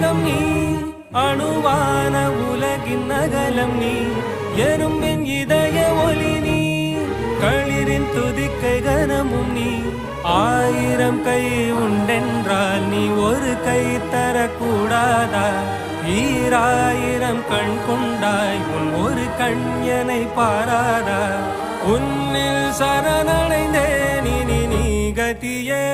அங்கம் நீ அணுவான உலகின் நகலம் நீ எறும்பின் இதய ஒளி நீ களிரின் துதிக்கை கனமும் நீ ஆயிரம் கை உண்டென்றால் நீ ஒரு கை தரக்கூடாதா ஈராயிரம் கண் கொண்டாய் உன் ஒரு கண்யனை பாராதா உன்னில் சரணடைந்தேன் இனி நீ கதியே